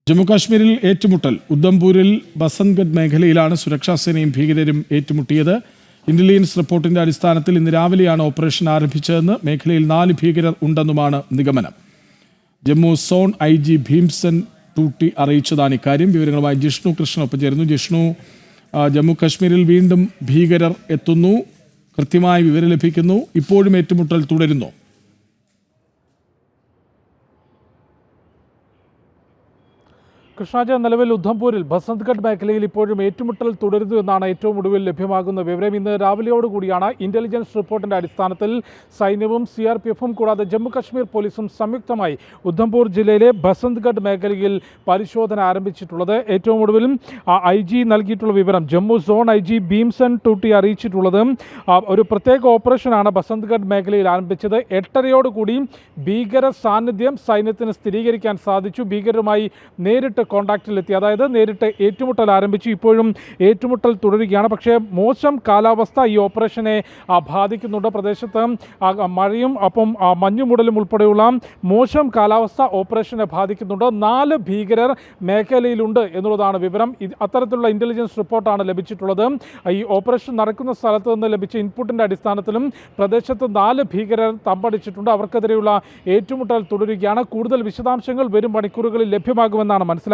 ജമ്മുകാശ്മീരിൽ ഏറ്റുമുട്ടൽ. ഉദ്ധംപൂരിൽ ബസന്ത്ഗഡ് മേഖലയിലാണ് സുരക്ഷാ സേനയും ഭീകരരും ഏറ്റുമുട്ടിയത്. ഇന്റലിജൻസ് റിപ്പോർട്ടിന്റെ അടിസ്ഥാനത്തിൽ ഇന്ന് രാവിലെയാണ് ഓപ്പറേഷൻ ആരംഭിച്ചതെന്ന് മേഖലയിൽ 4 ഭീകരർ ഉണ്ടെന്നുമാണ് നിഗമനം. Jammu zone IG Bhimsen tutti അറിയിച്ചതാണ് ഇക്കാര്യം. വിവരങ്ങളുമായി ജിഷ്ണു കൃഷ്ണനൊപ്പം ചേരുന്നു. ജിഷ്ണു, ജമ്മു കശ്മീരിൽ വീണ്ടും ഭീകരർ എത്തുന്നു, കൃത്യമായ വിവരം ലഭിക്കുന്നു. ഇപ്പോഴും ഏറ്റുമുട്ടൽ തുടരുന്നു. കൃഷ്ണാജ, നിലവിൽ ഉദ്ധംപൂരിൽ ബസന്ത്ഗഡ് മേഖലയിൽ ഇപ്പോഴും ഏറ്റുമുട്ടൽ തുടരുന്നു എന്നാണ് ഏറ്റവും ഒടുവിൽ ലഭ്യമാകുന്ന വിവരം. ഇന്ന് രാവിലെയോടുകൂടിയാണ് ഇന്റലിജൻസ് റിപ്പോർട്ടിന്റെ അടിസ്ഥാനത്തിൽ സൈന്യവും CRPFും കൂടാതെ ജമ്മു കശ്മീർ പോലീസും സംയുക്തമായി ഉദ്ധംപൂർ ജില്ലയിലെ ബസന്ത്ഗഡ് മേഖലയിൽ പരിശോധന ആരംഭിച്ചിട്ടുള്ളത്. ഏറ്റവും ഒടുവിൽ IG നൽകിയിട്ടുള്ള വിവരം, ജമ്മു സോൺ IG ഭീംസൻ ടൂട്ടി അറിയിച്ചിട്ടുള്ളത് ഒരു പ്രത്യേക ഓപ്പറേഷനാണ് ബസന്ത്ഗഡ് മേഖലയിൽ ആരംഭിച്ചത്. 8:30യോടുകൂടി ഭീകര സാന്നിധ്യം സൈന്യത്തിന് സ്ഥിരീകരിക്കാൻ സാധിച്ചു. ഭീകരരുമായി നേരിട്ട് കോണ്ടാക്റ്റിലെത്തി, അതായത് നേരിട്ട് ഏറ്റുമുട്ടൽ ആരംഭിച്ചു. ഇപ്പോഴും ഏറ്റുമുട്ടൽ തുടരുകയാണ്. പക്ഷേ മോശം കാലാവസ്ഥ ഈ ഓപ്പറേഷനെ ബാധിക്കുന്നുണ്ട്. പ്രദേശത്ത് മഴയും ഒപ്പം മഞ്ഞുമൂടലും ഉൾപ്പെടെയുള്ള മോശം കാലാവസ്ഥ ഓപ്പറേഷനെ ബാധിക്കുന്നുണ്ട്. 4 ഭീകരർ മേഖലയിലുണ്ട് എന്നുള്ളതാണ് വിവരം. അത്തരത്തിലുള്ള ഇന്റലിജൻസ് റിപ്പോർട്ടാണ് ലഭിച്ചിട്ടുള്ളത്. ഈ ഓപ്പറേഷൻ നടക്കുന്ന സ്ഥലത്ത് നിന്ന് ലഭിച്ച ഇൻപുട്ടിൻ്റെ അടിസ്ഥാനത്തിലും പ്രദേശത്ത് 4 ഭീകരർ തമ്പടിച്ചിട്ടുണ്ട്. അവർക്കെതിരെയുള്ള ഏറ്റുമുട്ടൽ തുടരുകയാണ്. കൂടുതൽ വിശദാംശങ്ങൾ വരും മണിക്കൂറുകളിൽ ലഭ്യമാകുമെന്നാണ് മനസ്സിലാക്കേണ്ടത്.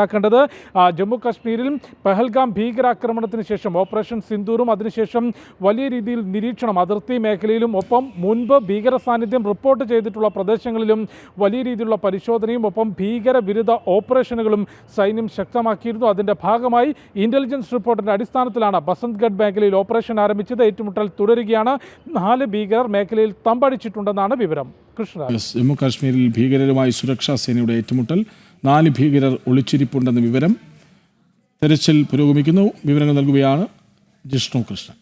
ജമ്മു കാശ്മീരിൽ പഹൽഗാം ഭീകരാക്രമണത്തിന് ശേഷം ഓപ്പറേഷൻ സിന്ദൂറും അതിനുശേഷം വലിയ രീതിയിൽ നിരീക്ഷണം അതിർത്തി മേഖലയിലും ഒപ്പം മുൻപ് ഭീകര സാന്നിധ്യം റിപ്പോർട്ട് ചെയ്തിട്ടുള്ള പ്രദേശങ്ങളിലും വലിയ രീതിയിലുള്ള പരിശോധനയും ഒപ്പം ഭീകരവിരുദ്ധ ഓപ്പറേഷനുകളും സൈന്യം ശക്തമാക്കിയിരുന്നു. അതിൻ്റെ ഭാഗമായി ഇന്റലിജൻസ് റിപ്പോർട്ടിൻ്റെ അടിസ്ഥാനത്തിലാണ് ബസന്ത്ഗഡ് മേഖലയിൽ ഓപ്പറേഷൻ ആരംഭിച്ചത്. ഏറ്റുമുട്ടൽ തുടരുകയാണ്. 4 ഭീകരർ മേഖലയിൽ തമ്പടിച്ചിട്ടുണ്ടെന്നാണ് വിവരം. കൃഷ്ണ, ജമ്മു കാശ്മീരിൽ ഭീകരരുമായി സുരക്ഷാ സേനയുടെ ഏറ്റുമുട്ടൽ. 4 ഭീകരർ ഒളിച്ചിരിപ്പുണ്ടെന്ന വിവരം. തെരച്ചിൽ പുരോഗമിക്കുന്നു. വിവരങ്ങൾ നൽകുകയാണ് ജിഷ്ണു കൃഷ്ണൻ.